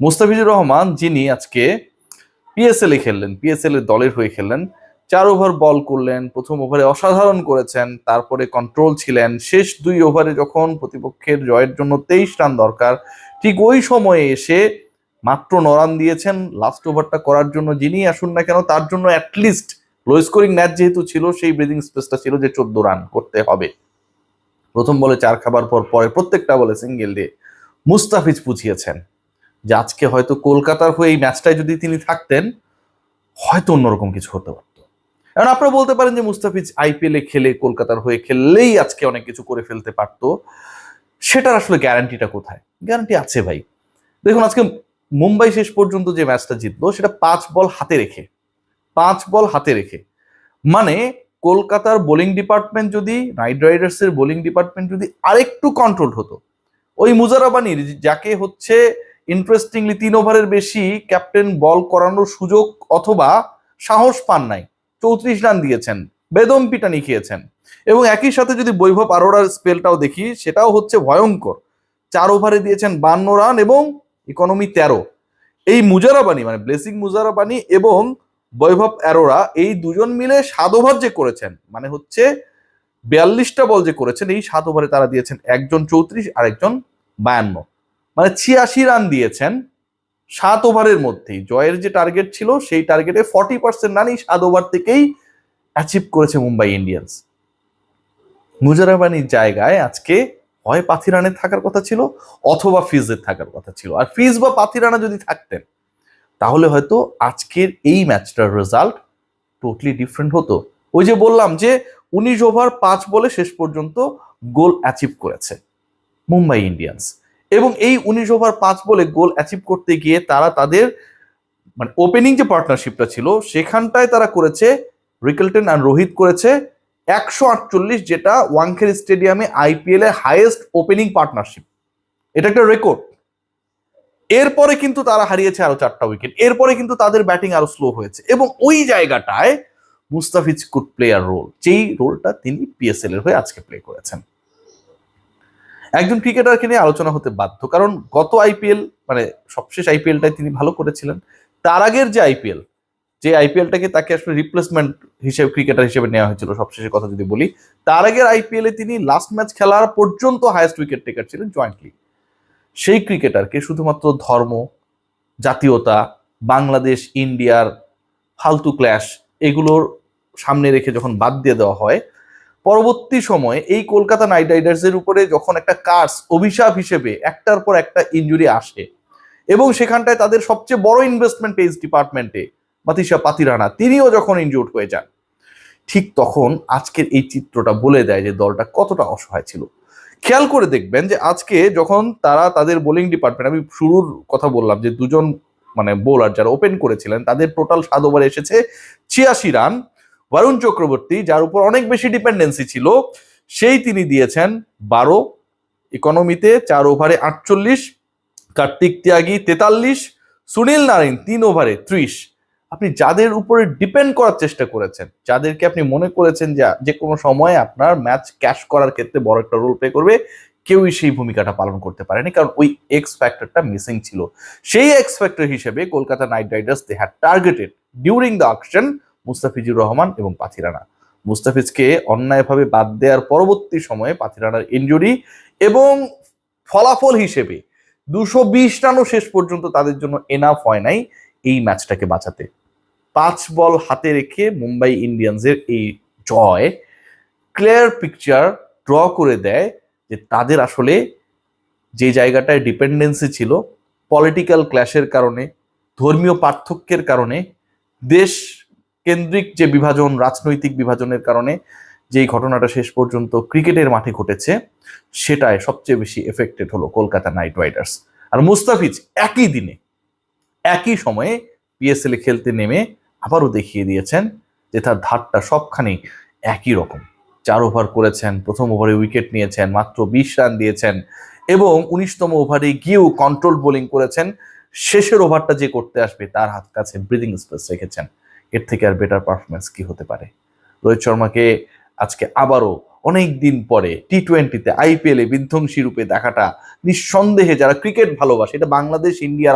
মুস্তাফিজুর রহমান যিনি আজকে পিএসএল এ খেললেন, পিএসএল এর দলের হয়ে খেললেন, 4 ওভার বল করলেন, প্রথম ওভারে অসাধারণ করেছেন, তারপরে কন্ট্রোল ছিলেন। শেষ 2 ওভারে যখন প্রতিপক্ষের জয়ের জন্য 23 রান দরকার, ঠিক ওই সময়ে এসে মাত্র 9 রান দিয়েছেন। লাস্ট ওভারটা করার জন্য যিনি আসুন না কেন তার জন্য অ্যাটলিস্ট লো স্কোরিং ম্যাচ যেহেতু ছিল, সেই ব্রিদিং স্পেসটা ছিল যে 14 রান করতে হবে। প্রথম বলে 4 খাবার পর পরে প্রত্যেকটা বলে সিঙ্গেল দিয়ে মুস্তাফিজ বুঝিয়েছেন যে আজকে হয়তো কলকাতার হয়ে এই ম্যাচটায় যদি তিনি থাকতেন হয়তো অন্যরকম কিছু হতে পারতো। কারণ আপনারা বলতে পারেন যে মুস্তাফিজ আইপিএল এ খেলে, কলকাতার হয়ে খেললেই আজকে অনেক কিছু করে ফেলতে পারতো। সেটার আসলে গ্যারান্টিটা কোথায়? গ্যারান্টি আছে ভাই। দেখুন আজকে মুম্বাই শেষ পর্যন্ত যে ম্যাচটা জিতলো সেটা 5 বল হাতে রেখে, 5 বল হাতে রেখে। মানে কলকাতার বোলিং ডিপার্টমেন্ট যদি, নাইট রাইডার্সের বোলিং ডিপার্টমেন্ট যদি আরেকটু কন্ট্রোল হতো, ওই মুজারাবানির যাকে হচ্ছে ইন্টারেস্টিংলি 3 ওভারের বেশি ক্যাপ্টেন বল করানোর সুযোগ অথবা সাহস পান নাই, 34 রান দিয়েছেন, বেদম পিটানি খেয়েছেন। এবং একই সাথে যদি বৈভব আরোরার স্পেলটাও দেখি, সেটাও হচ্ছে ভয়ঙ্কর। 4 ওভারে দিয়েছেন 52 রান এবং ইকোনমি 13। এই মুজারাবানি মানে ব্লেসিং মুজারাবানি এবং বৈভব অ্যারোরা এই দুজন মিলে 7 ওভার যে করেছেন, মানে হচ্ছে 42টা বল যে করেছেন, এই 7 ওভারে তারা দিয়েছেন একজন 34 আর একজন 52, মানে 86 রান দিয়েছেন 7 ওভারের মধ্যেই। জয়ের যে টার্গেট ছিল সেই টার্গেটে 40% রান এই 7 ওভার থেকেই অ্যাচিভ করেছে মুম্বাই ইন্ডিয়ান্স। মুজারাবানির জায়গায় আজকে হয় পাথিরানে থাকার কথা ছিল অথবা ফিজের থাকার কথা ছিল। আর ফিজ বা পাথিরানা যদি থাকতেন তাহলে হয়তো আজকের এই ম্যাচটার রেজাল্ট টোটালি ডিফারেন্ট হতো। ওই যে বললাম যে 19 ওভার 5 বলে শেষ পর্যন্ত গোল অ্যাচিভ করেছে মুম্বাই ইন্ডিয়ান্স। এবং এই 19 ওভার 5 বলে গোল অ্যাচিভ করতে গিয়ে তারা তাদের মানে ওপেনিং যে পার্টনারশিপটা ছিল সেখানটায় তারা করেছে, রিকেলটন আর রোহিত করেছে 148, যেটা ওয়াংখেড়ে স্টেডিয়ামে আইপিএল এর হাইয়েস্ট ওপেনিং পার্টনারশিপ। এটা একটা রেকর্ড। এরপরে কিন্তু তারা হারিয়েছে আরো 4টা উইকেট, এরপরে কিন্তু তাদের ব্যাটিং আরো স্লো হয়েছে এবং ওই জায়গাটায় Mustafiz could play a role, যেই রোলটা তিনি পিএসএল এর হয়ে আজকে প্লে করেছেন। একজন ক্রিকেটারকে নিয়ে আলোচনা হতে বাধ্য, কারণ গত আইপিএল মানে সবশেষ আইপিএলটাই তিনি ভালো করেছিলেন। তার আগের যে আইপিএলটাকে তাকে আসলে রিপ্লেসমেন্ট হিসেবে ক্রিকেটার হিসেবে নেওয়া হয়েছিল, সবশেষের কথা যদি বলি, তার আগের আইপিএল এ তিনি লাস্ট ম্যাচ খেলার পর্যন্ত হাইয়েস্ট উইকেট টেকার ছিলেন জয়েন্টলি। সেই ক্রিকেটারকে শুধুমাত্র ধর্ম, জাতীয়তা, বাংলাদেশ ইন্ডিয়ার ফালতু ক্ল্যাশ এগুলোর সামনে রেখে যখন বাদ দিয়ে দেওয়া হয়, পরবর্তী সময়ে এই কলকাতা নাইট রাইডার্সের উপরে যখন একটা কার্স, অভিশাপ হিসেবে একটার পর একটা ইনজুরি আসে এবং সেখানটায় তাদের সবচেয়ে বড় ইনভেস্টমেন্ট পেজ ডিপার্টমেন্টে মাতিশা পাতিরানা তিনিও যখন ইনজুর্ড হয়ে যান, ঠিক তখন আজকের এই চিত্রটা বলে দেয় যে দলটা কতটা অসহায় ছিল। খেয়াল করে দেখবেন যে আজকে যখন তারা তাদের বোলিং ডিপার্টমেন্ট, আমি শুরুর কথা বললাম যে দুজন মানে বোলার যারা ওপেন করেছিলেন তাদের টোটাল 7 ওভারে এসেছে 86 রান। বরুণ চক্রবর্তী, যার উপর অনেক বেশি ডিপেন্ডেন্সি ছিল, সেই তিনি দিয়েছেন 12, ইকোনমিতে 4 ওভারে 48, কার্তিক ত্যাগী 43, সুনীল নারিন 3 ওভারে 30। আপনি যাদের উপরে ডিপেন্ড করার চেষ্টা করেছেন, যাদেরকে আপনি মনে করেছেন যে কোনো সময় আপনার ম্যাচ ক্যাশ করার ক্ষেত্রে বড় একটা রোল প্লে করবে, কেউই সেই ভূমিকাটা পালন করতে পারেনি, কারণ ওই এক্স ফ্যাক্টরটা মিসিং ছিল। সেই এক্স ফ্যাক্টর হিসেবে Kolkata Knight Riders they had targeted during the auction Mustafizur Rahman এবং পাথিরানা। মুস্তাফিজকে অন্যায়ভাবে বাদ দেওয়ার পরবর্তী সময়ে পাথিরানার ইনজুরি এবং ফলাফল হিসেবে 220 রানও শেষ পর্যন্ত তাদের জন্য এনাফ হয় নাই এই ম্যাচটাকে বাঁচাতে। 5 বল হাতে রেখে মুম্বাই ইন্ডিয়ান্সের এই জয় ক্লিয়ার পিকচার ড্র করে দেয় যে তাদের আসলে যে জায়গাটায় ডিপেন্ডেন্সি ছিল, পলিটিক্যাল ক্ল্যাশের কারণে, ধর্মীয় পার্থক্যের কারণে, দেশ কেন্দ্রিক যে বিভাজন, রাজনৈতিক বিভাজনের কারণে যেই ঘটনাটা শেষ পর্যন্ত ক্রিকেটের মাঠে ঘটেছে, সেটায় সবচেয়ে বেশি এফেক্টেড হলো কলকাতা নাইট রাইডার্স। আর মুস্তাফিজ একই দিনে একই সময়ে পিএসএল এ খেলতে নেমে আবারও দেখিয়ে দিয়েছেন যে তার ধারটা সবখানেই একই রকম। 4 ওভার করেছেন, প্রথম ওভারে উইকেট নিয়েছেন, মাত্র 20 রান দিয়েছেন এবং 19তম ওভারে গিয়েও কন্ট্রোল বোলিং করেছেন। শেষের ওভারটা যে করতে আসবে তার হাত কাছে ব্রিদিং স্পেস রেখেছেন। এর থেকে আর বেটার পারফরমেন্স কি হতে পারে? রোহিত শর্মাকে আজকে আবারও অনেক দিন পরে টি20তে আইপিএল এ বিধ্বংসী রূপে দেখাটা নিঃসন্দেহে যারা ক্রিকেট ভালোবাসে, এটা বাংলাদেশ ইন্ডিয়ার